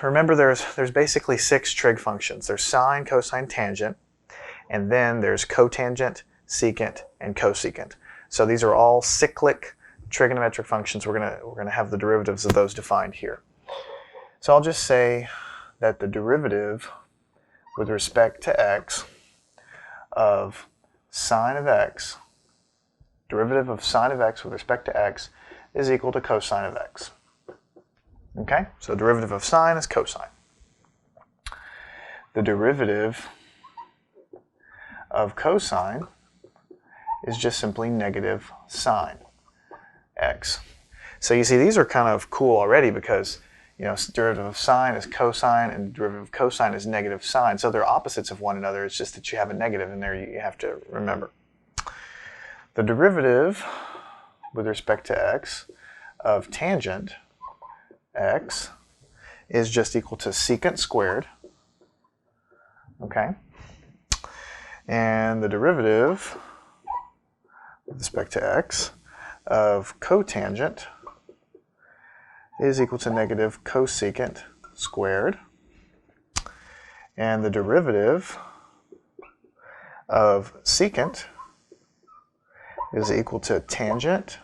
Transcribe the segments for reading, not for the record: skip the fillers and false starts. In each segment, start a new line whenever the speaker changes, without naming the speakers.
remember there's basically 6 trig functions. There's sine, cosine, tangent, and then there's cotangent, secant, and cosecant. So these are all cyclic trigonometric functions. We're gonna have the derivatives of those defined here. So I'll just say that the derivative with respect to x of sine of x, derivative of sine of x with respect to x is equal to cosine of x. Okay, so the derivative of sine is cosine. The derivative of cosine is just simply negative sine x. So you see these are kind of cool already because derivative of sine is cosine and derivative of cosine is negative sine. So they're opposites of one another. It's just that you have a negative in there you have to remember. The derivative with respect to x of tangent x is just equal to secant squared. Okay? And the derivative with respect to x of cotangent is equal to negative cosecant squared. And the derivative of secant is equal to tangent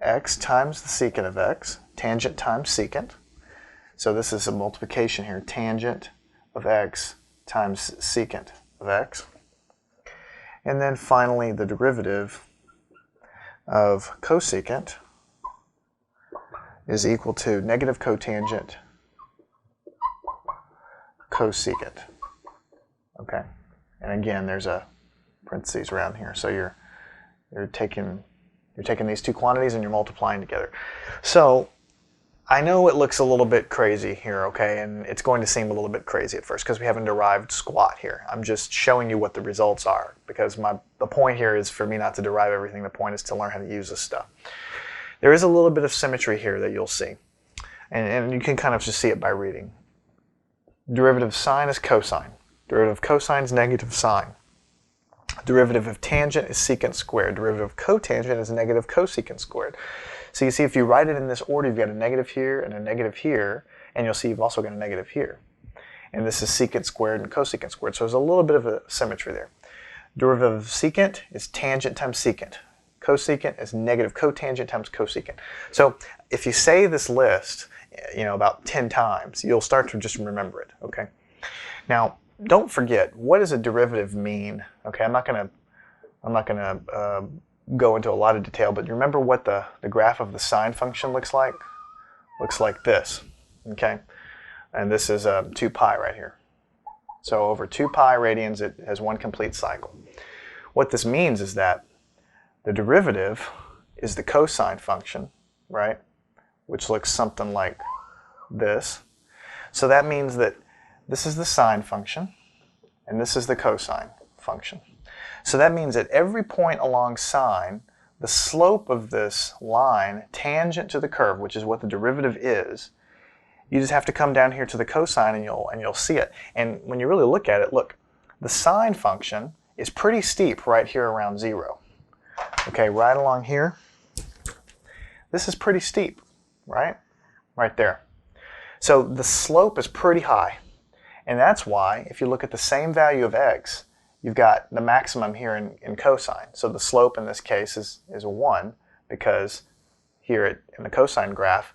x times the secant of x, tangent times secant. So this is a multiplication here, tangent of x times secant of x. And then finally the derivative of cosecant is equal to negative cotangent cosecant. Okay, and again there's a parentheses around here, so you're taking these two quantities and you're multiplying together. So I know it looks a little bit crazy here, okay, and it's going to seem a little bit crazy at first because we haven't derived squat here. I'm just showing you what the results are because the point here is for me not to derive everything. The point is to learn how to use this stuff. There is a little bit of symmetry here that you'll see, and you can kind of just see it by reading. Derivative of sine is cosine. Derivative of cosine is negative sine. Derivative of tangent is secant squared. Derivative of cotangent is negative cosecant squared. So you see if you write it in this order, you've got a negative here and a negative here, and you'll see you've also got a negative here. And this is secant squared and cosecant squared, so there's a little bit of a symmetry there. Derivative of secant is tangent times secant. Cosecant is negative cotangent times cosecant. So if you say this list, about 10 times, you'll start to just remember it, okay? Now, don't forget, what does a derivative mean? Okay, I'm not gonna go into a lot of detail, but you remember what the graph of the sine function looks like? Looks like this, okay? And this is 2 pi right here. So over 2 pi radians, it has one complete cycle. What this means is that the derivative is the cosine function, right? Which looks something like this. So that means that this is the sine function, and this is the cosine function. So that means at every point along sine, the slope of this line tangent to the curve, which is what the derivative is, you just have to come down here to the cosine and you'll see it. And when you really look at it, look, the sine function is pretty steep right here around 0. Okay, right along here, this is pretty steep, right? Right there. So the slope is pretty high. And that's why, if you look at the same value of x, you've got the maximum here in cosine. So the slope in this case is 1, because here in the cosine graph,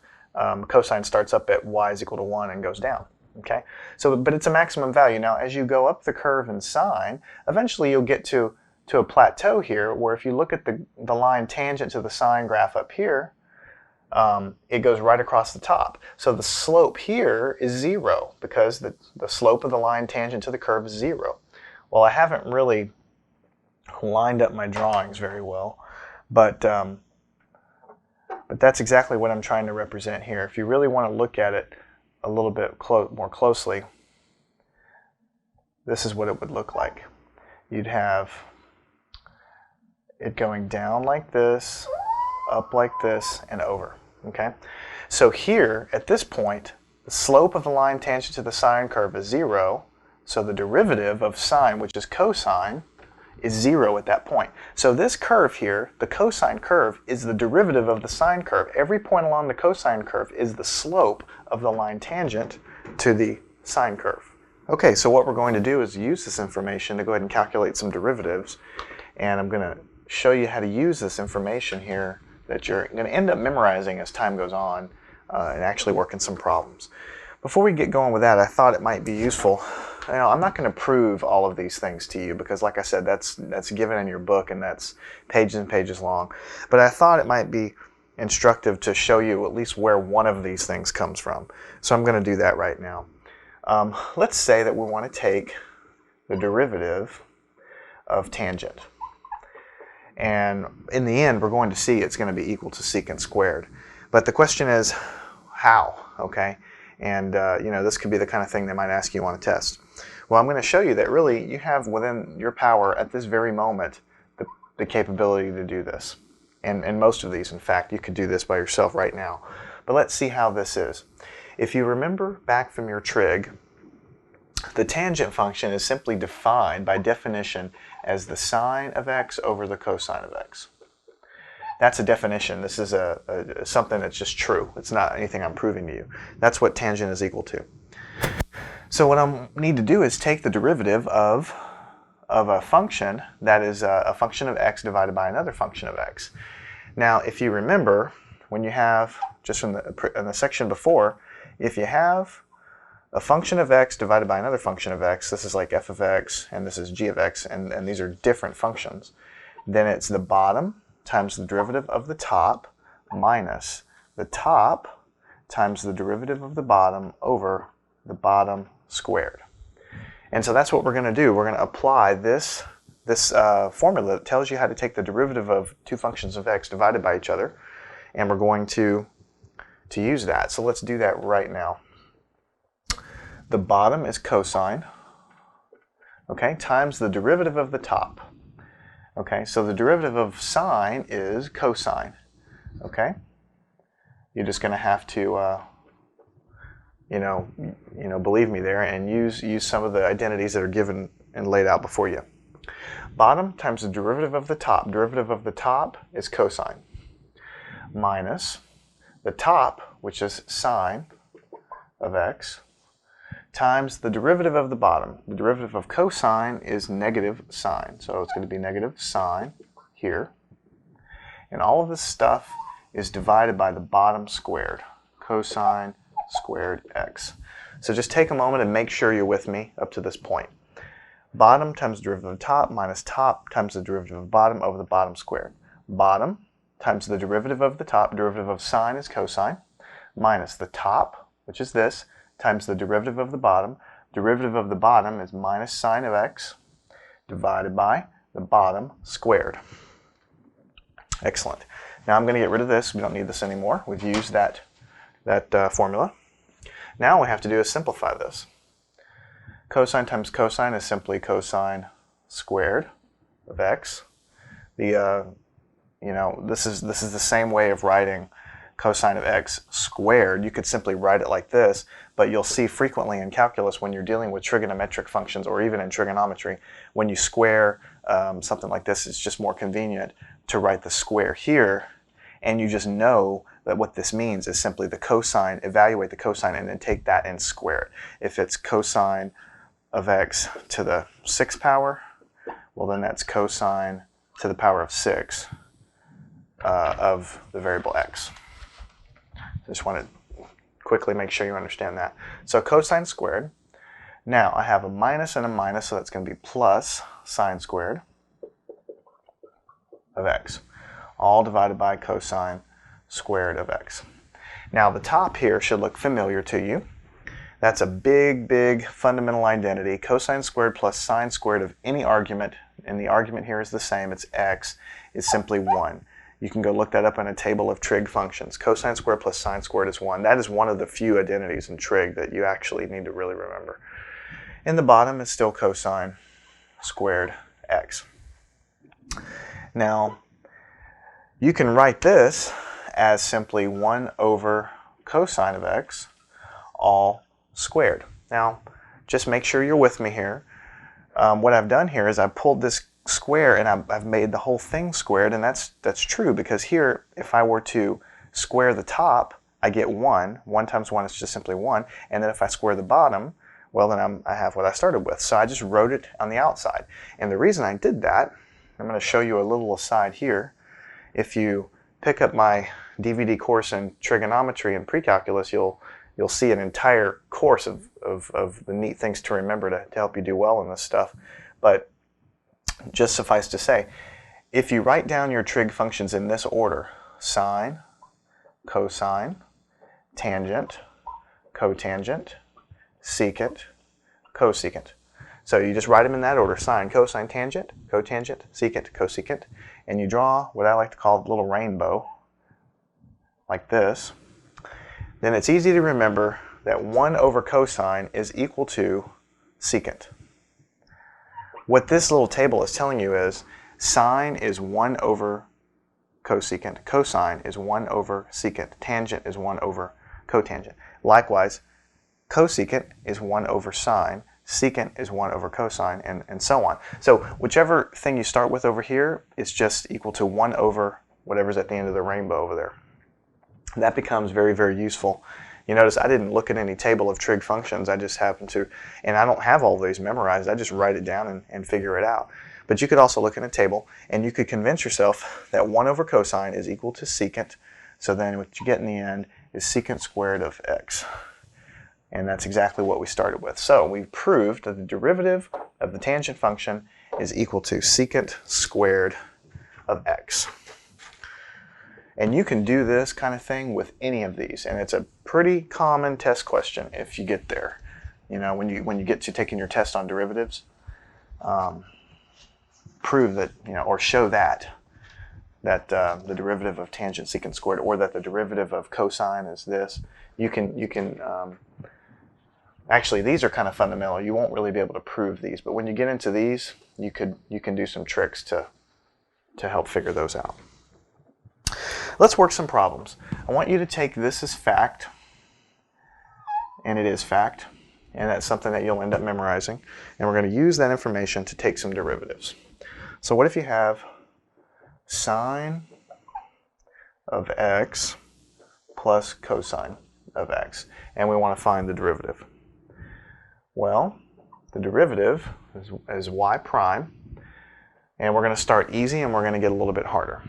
cosine starts up at y is equal to 1 and goes down. Okay, so but it's a maximum value. Now, as you go up the curve in sine, eventually you'll get to a plateau here, where if you look at the line tangent to the sine graph up here, it goes right across the top. So the slope here is 0, because the slope of the line tangent to the curve is 0. Well, I haven't really lined up my drawings very well, but that's exactly what I'm trying to represent here. If you really want to look at it a little bit more closely, this is what it would look like. You'd have it going down like this, up like this, and over. Okay? So here, at this point, the slope of the line tangent to the sine curve is 0, so the derivative of sine, which is cosine, is 0 at that point. So this curve here, the cosine curve, is the derivative of the sine curve. Every point along the cosine curve is the slope of the line tangent to the sine curve. Okay, so what we're going to do is use this information to go ahead and calculate some derivatives. And I'm going to show you how to use this information here that you're going to end up memorizing as time goes on and actually working some problems. Before we get going with that, I thought it might be useful. I'm not going to prove all of these things to you because, like I said, that's given in your book and that's pages and pages long. But I thought it might be instructive to show you at least where one of these things comes from. So I'm going to do that right now. Let's say that we want to take the derivative of tangent. And in the end, we're going to see it's going to be equal to secant squared. But the question is, how? Okay? And this could be the kind of thing they might ask you on a test. Well, I'm going to show you that really you have within your power at this very moment the capability to do this. And most of these, in fact, you could do this by yourself right now. But let's see how this is. If you remember back from your trig, the tangent function is simply defined by definition as the sine of x over the cosine of x. That's a definition. This is something that's just true. It's not anything I'm proving to you. That's what tangent is equal to. So what I need to do is take the derivative of a function that is a function of x divided by another function of x. Now, if you remember, when you have, just from in the section before, if you have a function of x divided by another function of x, this is like f of x, and this is g of x, and these are different functions, then it's the bottom times the derivative of the top minus the top times the derivative of the bottom over the bottom squared. And so that's what we're going to do. We're going to apply this formula that tells you how to take the derivative of two functions of x divided by each other, and we're going to use that. So let's do that right now. The bottom is cosine, okay, times the derivative of the top. Okay, so the derivative of sine is cosine. Okay, you're just going to have to, believe me there and use some of the identities that are given and laid out before you. Bottom times the derivative of the top. Derivative of the top is cosine minus the top, which is sine of x, times the derivative of the bottom. The derivative of cosine is negative sine. So it's going to be negative sine here. And all of this stuff is divided by the bottom squared. Cosine squared x. So just take a moment and make sure you're with me up to this point. Bottom times the derivative of top minus top times the derivative of bottom over the bottom squared. Bottom times the derivative of the top, derivative of sine is cosine, minus the top, which is this, times the derivative of the bottom. Derivative of the bottom is minus sine of x divided by the bottom squared. Excellent. Now I'm going to get rid of this. We don't need this anymore. We've used that formula. Now all we have to do is simplify this. Cosine times cosine is simply cosine squared of x. This is the same way of writing cosine of x squared. You could simply write it like this, but you'll see frequently in calculus when you're dealing with trigonometric functions, or even in trigonometry, when you square something like this, it's just more convenient to write the square here, and you just know that what this means is simply the cosine, evaluate the cosine, and then take that and square it. If it's cosine of x to the 6th power, well then that's cosine to the power of 6 of the variable x. Just want to quickly make sure you understand that. So cosine squared. Now I have a minus and a minus, so that's going to be plus sine squared of x, all divided by cosine squared of x. Now the top here should look familiar to you. That's a big, big fundamental identity. Cosine squared plus sine squared of any argument, and the argument here is the same, it's x, is simply 1. You can go look that up in a table of trig functions. Cosine squared plus sine squared is 1. That is one of the few identities in trig that you actually need to really remember. And the bottom is still cosine squared x. Now, you can write this as simply 1 over cosine of x all squared. Now, just make sure you're with me here. What I've done here is I've pulled this square, and I've made the whole thing squared, and that's true, because here, if I were to square the top, I get 1. 1 times 1 is just simply 1. And then if I square the bottom, well, then I have what I started with. So I just wrote it on the outside. And the reason I did that, I'm going to show you a little aside here. If you pick up my DVD course in trigonometry and pre-calculus, you'll see an entire course of the neat things to remember to help you do well in this stuff. But just suffice to say, if you write down your trig functions in this order, sine, cosine, tangent, cotangent, secant, cosecant. So you just write them in that order: sine, cosine, tangent, cotangent, secant, cosecant, and you draw what I like to call a little rainbow, like this. Then it's easy to remember that 1 over cosine is equal to secant. What this little table is telling you is sine is 1 over cosecant, cosine is 1 over secant, tangent is 1 over cotangent. Likewise, cosecant is 1 over sine, secant is 1 over cosine, and so on. So whichever thing you start with over here is just equal to 1 over whatever's at the end of the rainbow over there. That becomes very, very useful. You notice I didn't look at any table of trig functions. I just happened to, and I don't have all these memorized. I just write it down and figure it out. But you could also look in a table, and you could convince yourself that 1 over cosine is equal to secant. So then what you get in the end is secant squared of x. And that's exactly what we started with. So we've proved that the derivative of the tangent function is equal to secant squared of x. And you can do this kind of thing with any of these, and it's a pretty common test question if you get there. You know, when you get to taking your test on derivatives, prove that, you know, or show that the derivative of tangent secant squared, or that the derivative of cosine is this. You can actually, these are kind of fundamental. You won't really be able to prove these, but when you get into these, you can do some tricks to help figure those out. Let's work some problems. I want you to take this as fact, and it is fact, and that's something that you'll end up memorizing. And we're going to use that information to take some derivatives. So what if you have sine of x plus cosine of x, and we want to find the derivative? Well, the derivative is y prime, and we're going to start easy and we're going to get a little bit harder.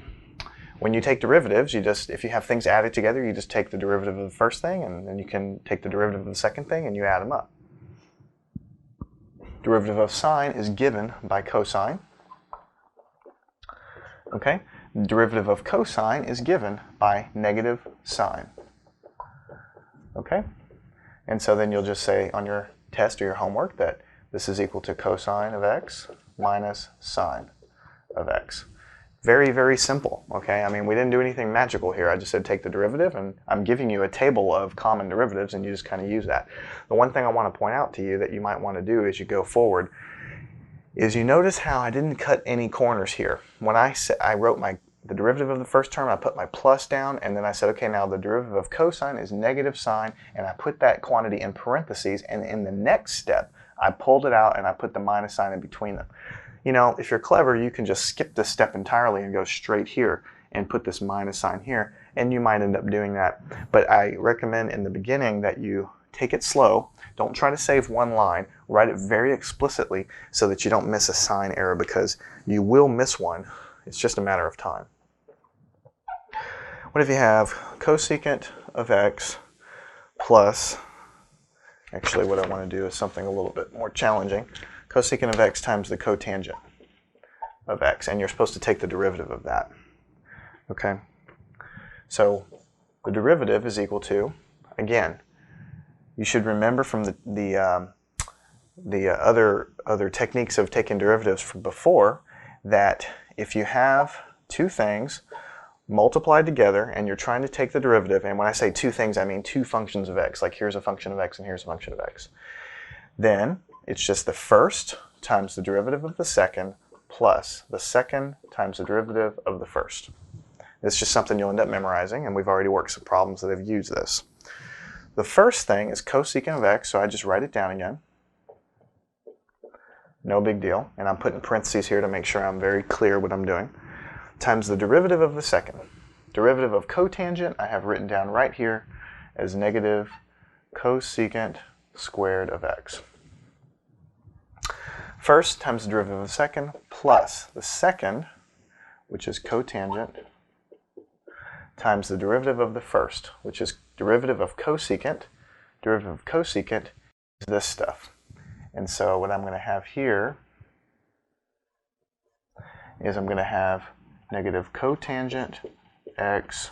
When you take derivatives, if you have things added together, you just take the derivative of the first thing, and then you can take the derivative of the second thing, and you add them up. Derivative of sine is given by cosine. Okay? The derivative of cosine is given by negative sine. Okay? And so then you'll just say on your test or your homework that this is equal to cosine of x minus sine of x. Very, very simple, okay? I mean, we didn't do anything magical here. I just said take the derivative, and I'm giving you a table of common derivatives, and you just kind of use that. The one thing I want to point out to you that you might want to do as you go forward is you notice how I didn't cut any corners here. When I wrote the derivative of the first term, I put my plus down, and then I said, okay, now the derivative of cosine is negative sine, and I put that quantity in parentheses, and in the next step, I pulled it out and I put the minus sign in between them. You know, if you're clever, you can just skip this step entirely and go straight here and put this minus sign here, and you might end up doing that. But I recommend in the beginning that you take it slow. Don't try to save one line. Write it very explicitly so that you don't miss a sign error, because you will miss one. It's just a matter of time. What if you have cosecant of x plus, actually what I want to do is something a little bit more challenging. Cosecant of x times the cotangent of x, and you're supposed to take the derivative of that. Okay? So the derivative is equal to, again, you should remember from the other techniques of taking derivatives from before, that if you have two things multiplied together and you're trying to take the derivative, and when I say two things, I mean two functions of x, like here's a function of x and here's a function of x, then it's just the first times the derivative of the second plus the second times the derivative of the first. It's just something you'll end up memorizing, and we've already worked some problems that have used this. The first thing is cosecant of x, so I just write it down again. no big deal, and I'm putting parentheses here to make sure I'm very clear what I'm doing, times the derivative of the second. Derivative of cotangent I have written down right here as negative cosecant squared of x. First times the derivative of the second plus the second, which is cotangent, times the derivative of the first, which is derivative of cosecant. Derivative of cosecant is this stuff. And so what I'm going to have here is I'm going to have negative cotangent x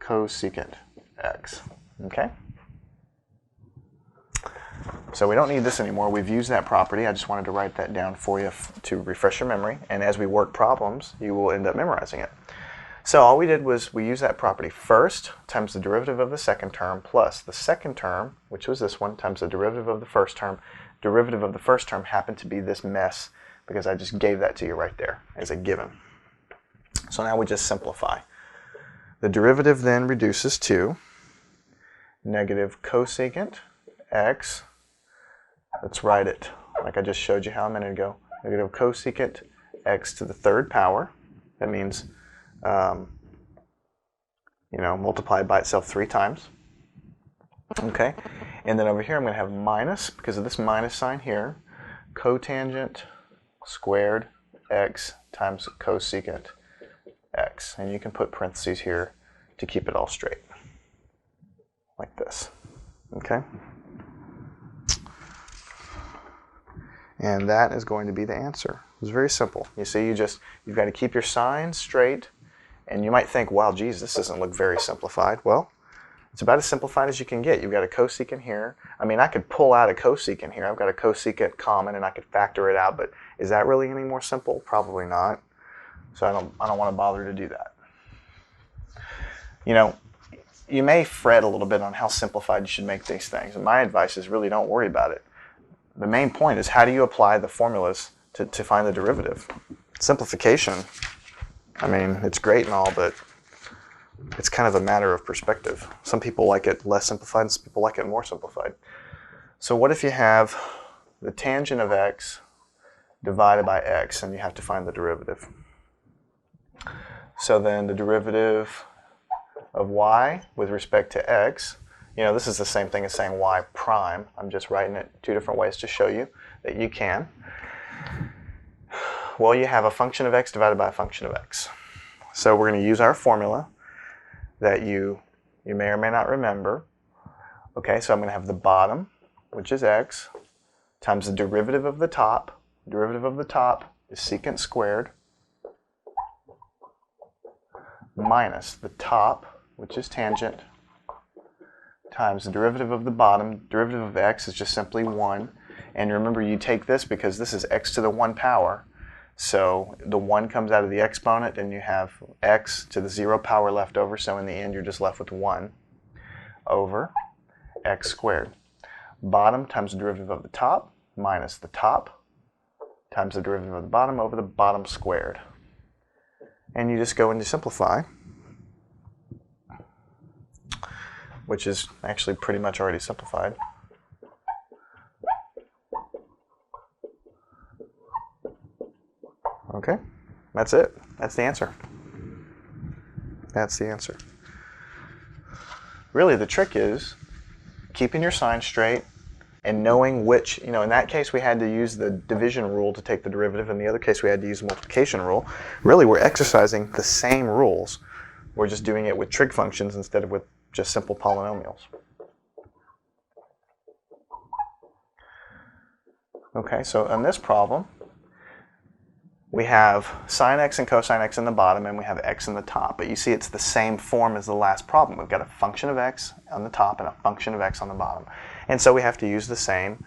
cosecant x. Okay? So we don't need this anymore. We've used that property. I just wanted to write that down for you to refresh your memory. And as we work problems, you will end up memorizing it. So all we did was we used that property first times the derivative of the second term plus the second term, which was this one, times the derivative of the first term. Derivative of the first term happened to be this mess because I just gave that to you right there as a given. So now we just simplify. The derivative then reduces to negative cosecant x. Let's write it like I just showed you how a minute ago. Negative cosecant x to the third power. That means, multiplied by itself 3 times. Okay, and then over here I'm going to have minus, because of this minus sign here, cotangent squared x times cosecant x. And you can put parentheses here to keep it all straight, like this. Okay? And that is going to be the answer. It's very simple. You see, you've got to keep your signs straight, and you might think, wow, geez, this doesn't look very simplified. Well, it's about as simplified as you can get. You've got a cosecant here. I mean, I could pull out a cosecant here. I've got a cosecant common, and I could factor it out, but is that really any more simple? Probably not. So I don't want to bother to do that. You may fret a little bit on how simplified you should make these things, and my advice is really don't worry about it. The main point is, how do you apply the formulas to find the derivative? Simplification, I mean, it's great and all, but it's kind of a matter of perspective. Some people like it less simplified, and some people like it more simplified. So what if you have the tangent of x divided by x, and you have to find the derivative? So then the derivative of y with respect to x, this is the same thing as saying y prime. I'm just writing it 2 different ways to show you that you can. Well, you have a function of x divided by a function of x. So we're going to use our formula that you may or may not remember. Okay, so I'm going to have the bottom, which is x, times the derivative of the top. Derivative of the top is secant squared, minus the top, which is tangent, times the derivative of the bottom. Derivative of x is just simply 1. And remember, you take this because this is x to the 1 power. So the 1 comes out of the exponent, and you have x to the 0 power left over. So in the end, you're just left with 1 over x squared. Bottom times the derivative of the top minus the top times the derivative of the bottom over the bottom squared. And you just go into simplify, which is actually pretty much already simplified. Okay, that's it. That's the answer. That's the answer. Really, the trick is keeping your signs straight and knowing which, in that case we had to use the division rule to take the derivative. In the other case we had to use the multiplication rule. Really, we're exercising the same rules. We're just doing it with trig functions instead of with just simple polynomials. Okay, so in this problem, we have sine x and cosine x in the bottom, and we have x in the top. But you see it's the same form as the last problem. We've got a function of x on the top and a function of x on the bottom. And so we have to use the same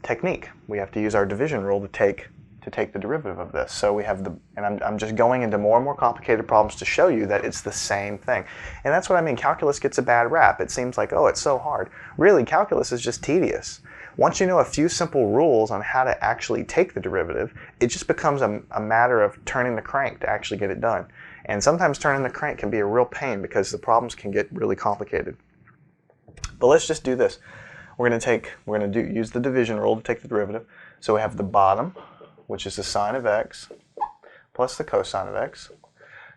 technique. We have to use our division rule to take the derivative of this. So we have and I'm just going into more and more complicated problems to show you that it's the same thing. And that's what I mean. Calculus gets a bad rap. It seems like, oh, it's so hard. Really, calculus is just tedious. Once you know a few simple rules on how to actually take the derivative, it just becomes a matter of turning the crank to actually get it done. And sometimes turning the crank can be a real pain because the problems can get really complicated. But let's just do this. we're going to use the division rule to take the derivative. So we have the bottom, which is the sine of x, plus the cosine of x,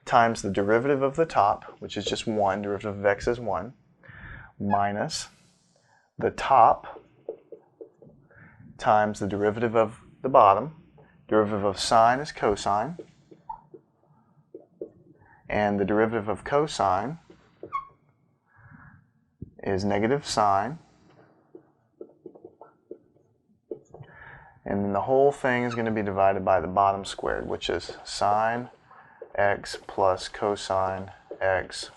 times the derivative of the top, which is just 1, derivative of x is 1, minus the top times the derivative of the bottom. Derivative of sine is cosine, and the derivative of cosine is negative sine, and then the whole thing is going to be divided by the bottom squared, which is sine x plus cosine x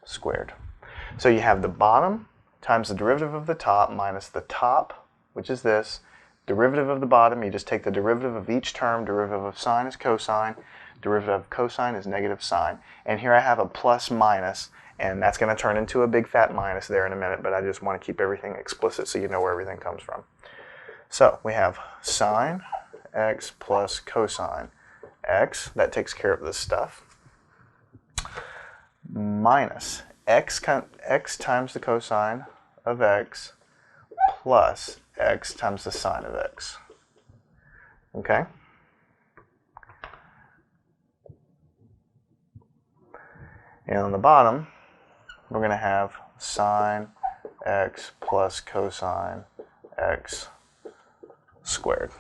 squared. So you have the bottom times the derivative of the top minus the top, which is this, derivative of the bottom, you just take the derivative of each term, derivative of sine is cosine, derivative of cosine is negative sine. And here I have a plus minus, and that's going to turn into a big fat minus there in a minute, but I just want to keep everything explicit so you know where everything comes from. So we have sine x plus cosine x, that takes care of this stuff, minus x times the cosine of x plus x times the sine of x. Okay? And on the bottom, we're going to have sine x plus cosine x squared.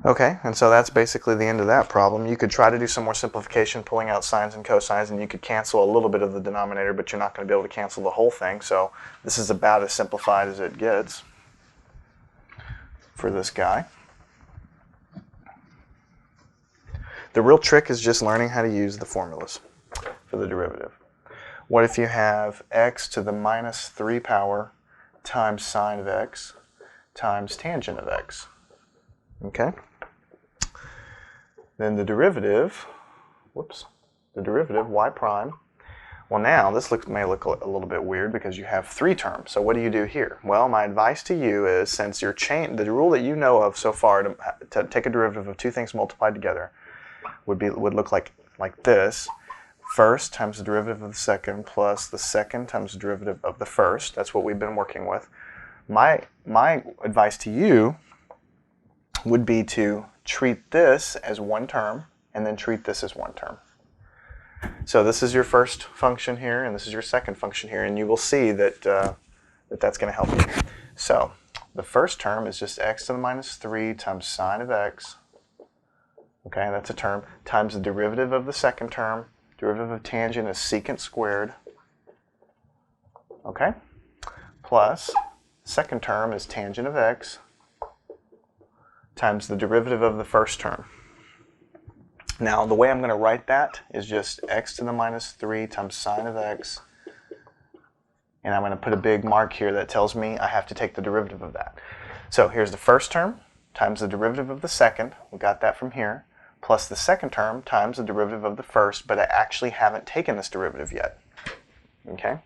Okay, and so that's basically the end of that problem. You could try to do some more simplification, pulling out sines and cosines, and you could cancel a little bit of the denominator, but you're not going to be able to cancel the whole thing. So this is about as simplified as it gets for this guy. The real trick is just learning how to use the formulas for the derivative. What if you have x to the minus 3 power times sine of x times tangent of x? Okay? Then the derivative, the derivative, y prime. Well, now this may look a little bit weird because you have 3 terms. So what do you do here? Well, my advice to you is, since the rule that you know of so far to take a derivative of 2 things multiplied together would look like this. First times the derivative of the second plus the second times the derivative of the first. That's what we've been working with. My advice to you would be to treat this as one term and then treat this as one term. So this is your first function here and this is your second function here, and you will see that that's going to help you. So the first term is just x to the minus 3 times sine of x, okay, that's a term, times the derivative of the second term. Derivative of tangent is secant squared, okay, plus second term is tangent of x times the derivative of the first term. Now, the way I'm going to write that is just x to the minus 3 times sine of x, and I'm going to put a big mark here that tells me I have to take the derivative of that. So here's the first term times the derivative of the second, we got that from here, plus the second term times the derivative of the first, but I actually haven't taken this derivative yet. Okay?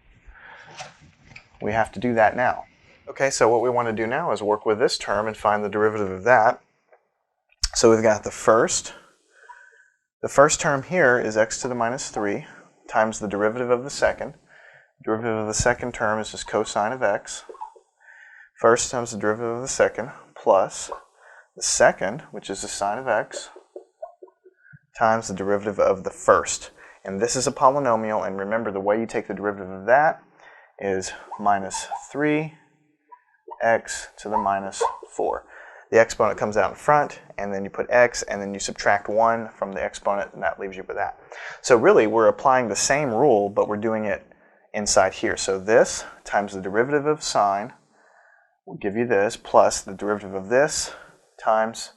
We have to do that now. Okay, so what we want to do now is work with this term and find the derivative of that. So we've got the first term here is x to the minus 3 times the derivative of the second. Derivative of the second term is just cosine of x. First times the derivative of the second plus the second, which is the sine of x, times the derivative of the first. And this is a polynomial, and remember the way you take the derivative of that is minus 3x to the minus 4. The exponent comes out in front, and then you put x, and then you subtract 1 from the exponent, and that leaves you with that. So really, we're applying the same rule, but we're doing it inside here. So this times the derivative of sine will give you this, plus the derivative of this times,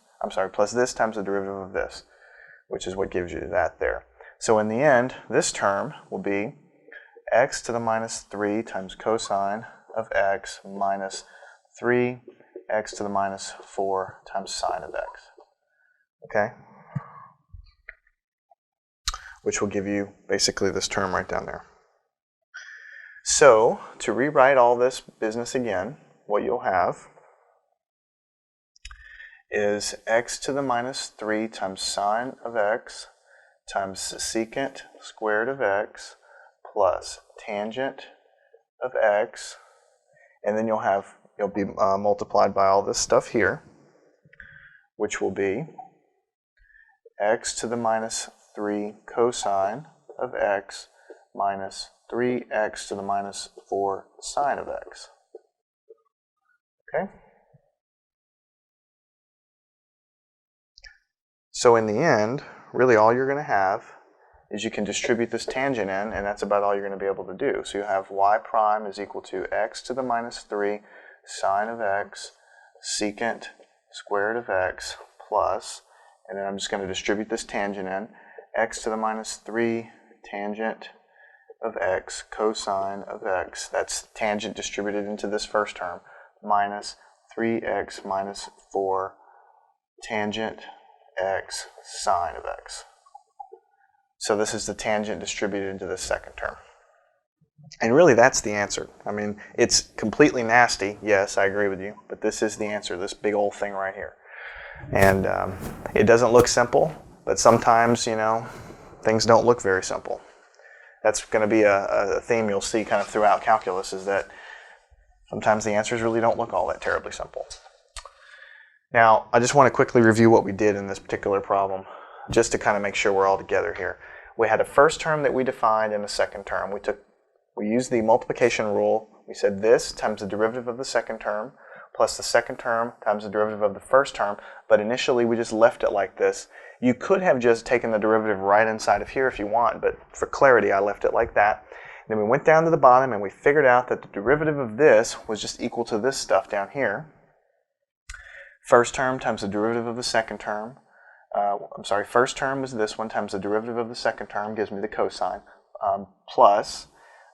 plus this times the derivative of this, which is what gives you that there. So in the end, this term will be x to the minus 3 times cosine of x minus 3x to the minus 4 times sine of x. Okay? Which will give you basically this term right down there. So, to rewrite all this business again, what you'll have is x to the minus 3 times sine of x times secant squared of x plus tangent of x, And then you'll be multiplied by all this stuff here, which will be x to the minus 3 cosine of x minus 3x to the minus 4 sine of x. Okay? So in the end, really all you're going to have is you can distribute this tangent in, and that's about all you're going to be able to do. So you have y prime is equal to x to the minus 3 sine of x secant squared of x plus, and then I'm just going to distribute this tangent in, x to the minus 3 tangent of x cosine of x, that's tangent distributed into this first term, minus 3x minus 4 tangent x sine of x. So this is the tangent distributed into the second term. And really that's the answer. I mean, it's completely nasty, yes, I agree with you, but this is the answer, this big old thing right here. And it doesn't look simple, but sometimes, you know, things don't look very simple. That's going to be a theme you'll see kind of throughout calculus, is that sometimes the answers really don't look all that terribly simple. Now, I just want to quickly review what we did in this particular problem, just to kind of make sure we're all together here. We had a first term that we defined and a second term. We used the multiplication rule. We said this times the derivative of the second term plus the second term times the derivative of the first term, but initially we just left it like this. You could have just taken the derivative right inside of here if you want, but for clarity I left it like that. Then we went down to the bottom and we figured out that the derivative of this was just equal to this stuff down here. First term times the derivative of the second term. First term is this one times the derivative of the second term gives me the cosine, plus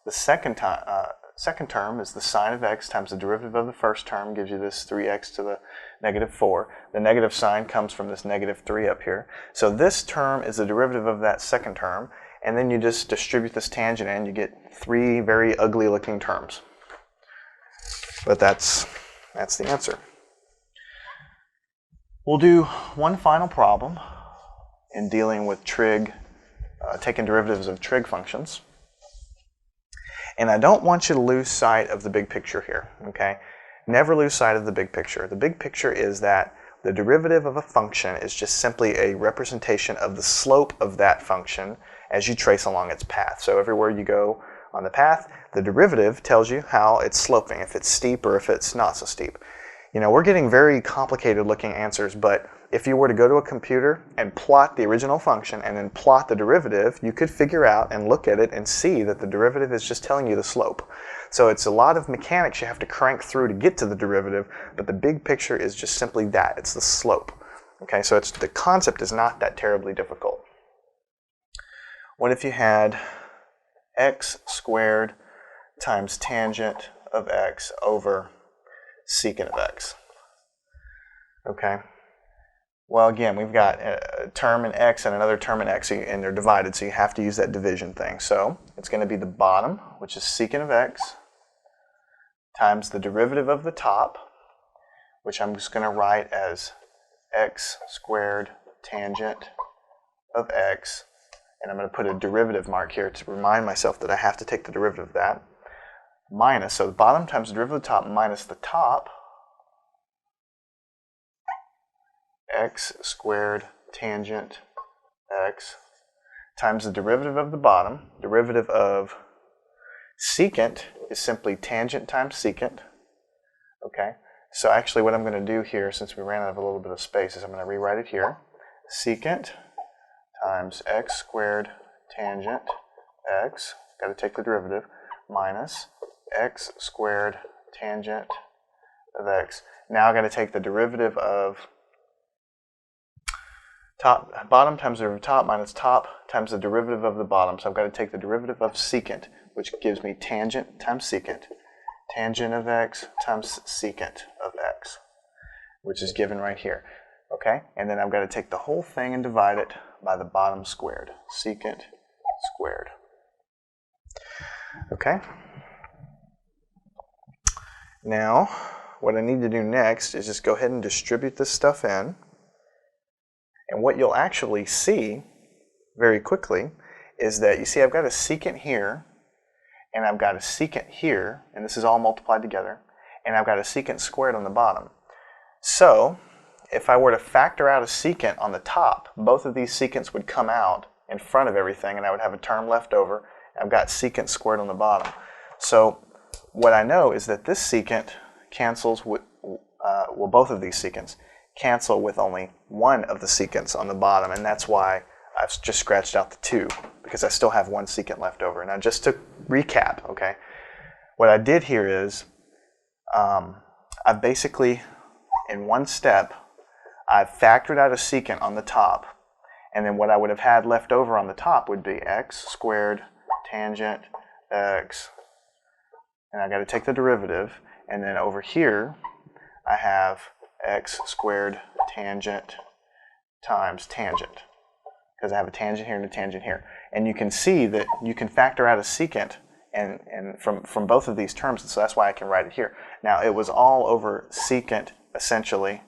the second term is the sine of x times the derivative of the first term gives you this 3x to the negative 4. The negative sign comes from this negative 3 up here. So this term is the derivative of that second term, and then you just distribute this tangent in, you get 3 very ugly looking terms. But that's the answer. We'll do one final problem in dealing with trig, taking derivatives of trig functions. And I don't want you to lose sight of the big picture here, okay? Never lose sight of the big picture. The big picture is that the derivative of a function is just simply a representation of the slope of that function as you trace along its path. So everywhere you go on the path, the derivative tells you how it's sloping, if it's steep or if it's not so steep. You know, we're getting very complicated looking answers, but if you were to go to a computer and plot the original function and then plot the derivative, you could figure out and look at it and see that the derivative is just telling you the slope. So it's a lot of mechanics you have to crank through to get to the derivative, but the big picture is just simply that, it's the slope. Okay, so the concept is not that terribly difficult. What if you had x squared times tangent of x over secant of x? Okay. Well, again, we've got a term in x and another term in x, and they're divided, so you have to use that division thing. So it's going to be the bottom, which is secant of x, times the derivative of the top, which I'm just going to write as x squared tangent of x, and I'm going to put a derivative mark here to remind myself that I have to take the derivative of that, minus, so the bottom times the derivative of the top minus the top, x squared tangent x times the derivative of the bottom. Derivative of secant is simply tangent times secant. Okay, so actually what I'm going to do here, since we ran out of a little bit of space, is I'm going to rewrite it here. Secant times x squared tangent x, got to take the derivative, minus x squared tangent of x. Now I've got to take the derivative of bottom times the derivative of top minus top times the derivative of the bottom. So I've got to take the derivative of secant, which gives me tangent times secant. Tangent of x times secant of x, which is given right here. Okay, and then I've got to take the whole thing and divide it by the bottom squared. Secant squared. Okay. Now, what I need to do next is just go ahead and distribute this stuff in. And what you'll actually see very quickly is that, you see I've got a secant here, and I've got a secant here, and this is all multiplied together. and I've got a secant squared on the bottom. So if I were to factor out a secant on the top, both of these secants would come out in front of everything, and I would have a term left over. I've got secant squared on the bottom. So what I know is that this secant cancels with, well, both of these secants cancel with only one of the secants on the bottom, and that's why I've just scratched out the 2, because I still have one secant left over. Now just to recap, okay, what I did here is I've basically, in one step, I've factored out a secant on the top, and then what I would have had left over on the top would be x squared tangent x, and I've got to take the derivative, and then over here I have x squared tangent times tangent, because I have a tangent here and a tangent here. And you can see that you can factor out a secant and from both of these terms, and so that's why I can write it here. Now it was all over secant essentially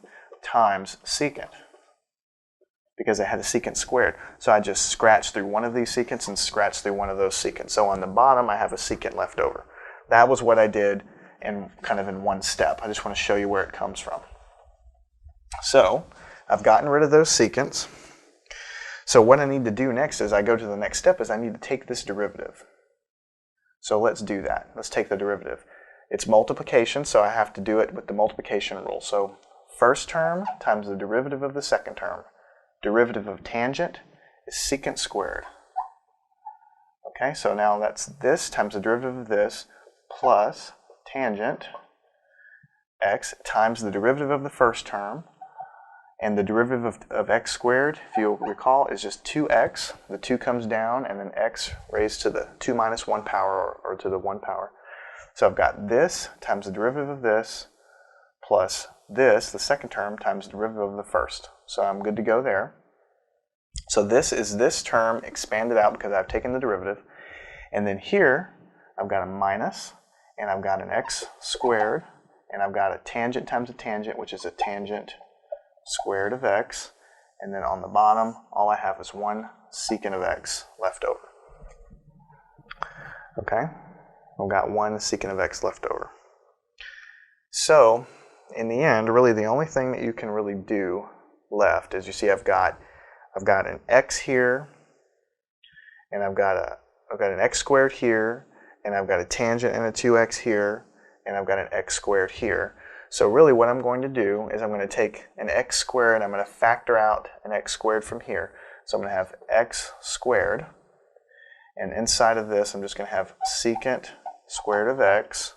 times secant, because I had a secant squared. So I just scratched through one of these secants and scratched through one of those secants. So on the bottom I have a secant left over. That was what I did in kind of in one step. I just want to show you where it comes from. So I've gotten rid of those secants. So what I need to do next is I go to the next step is I need to take this derivative. So let's do that. Let's take the derivative. It's multiplication, so I have to do it with the multiplication rule. So first term times the derivative of the second term. Derivative of tangent is secant squared. Okay, so now that's this times the derivative of this plus tangent x times the derivative of the first term. And the derivative of x squared, if you'll recall, is just 2x. The 2 comes down, and then x raised to the 2 minus 1 power, or to the 1 power. So I've got this times the derivative of this plus this, the second term, times the derivative of the first. So I'm good to go there. So this is this term expanded out because I've taken the derivative. And then here, I've got a minus, and I've got an x squared, and I've got a tangent times a tangent, which is a tangent squared of x, and then on the bottom all I have is one secant of x left over. Okay, I've got one secant of x left over. So in the end, really the only thing that you can really do left is, you see I've got an x here, and I've got an x squared here, and I've got a tangent and a 2x here, and I've got an x squared here. So really what I'm going to do is I'm going to take an x squared and I'm going to factor out an x squared from here. So I'm going to have x squared, and inside of this I'm just going to have secant squared of x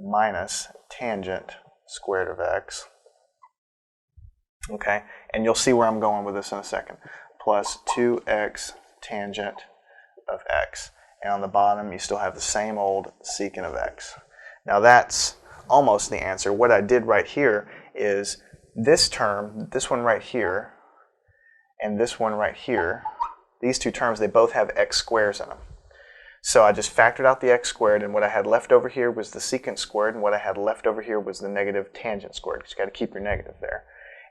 minus tangent squared of x. Okay, and you'll see where I'm going with this in a second. Plus 2x tangent of x. And on the bottom you still have the same old secant of x. Now that's almost the answer. What I did right here is this term, this one right here, and this one right here, these two terms, they both have x squares in them. So I just factored out the x squared, and what I had left over here was the secant squared, and what I had left over here was the negative tangent squared. You just got to keep your negative there.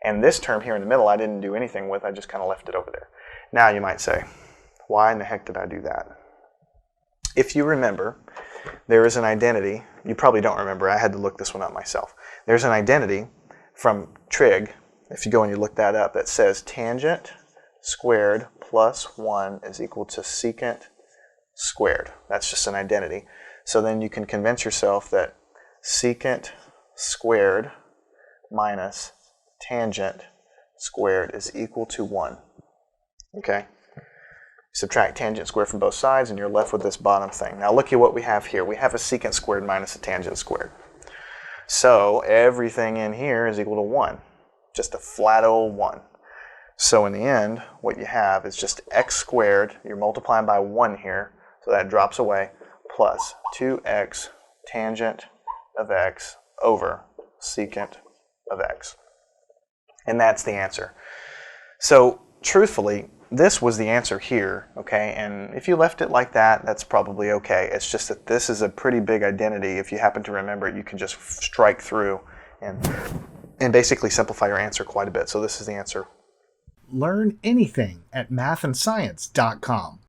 And this term here in the middle I didn't do anything with, I just kind of left it over there. Now you might say, why in the heck did I do that? If you remember, there is an identity. You probably don't remember. I had to look this one up myself. There's an identity from Trig, if you go and you look that up, that says tangent squared plus 1 is equal to secant squared. That's just an identity. So then you can convince yourself that secant squared minus tangent squared is equal to 1. Okay? Subtract tangent squared from both sides, and you're left with this bottom thing. Now look at what we have here. We have a secant squared minus a tangent squared. So everything in here is equal to 1. Just a flat old 1. So in the end, what you have is just x squared. You're multiplying by 1 here, so that drops away, plus 2x tangent of x over secant of x. And that's the answer. So truthfully, this was the answer here, okay? And if you left it like that, that's probably okay. It's just that this is a pretty big identity. If you happen to remember it, you can just strike through and basically simplify your answer quite a bit. So this is the answer.
Learn anything at mathandscience.com.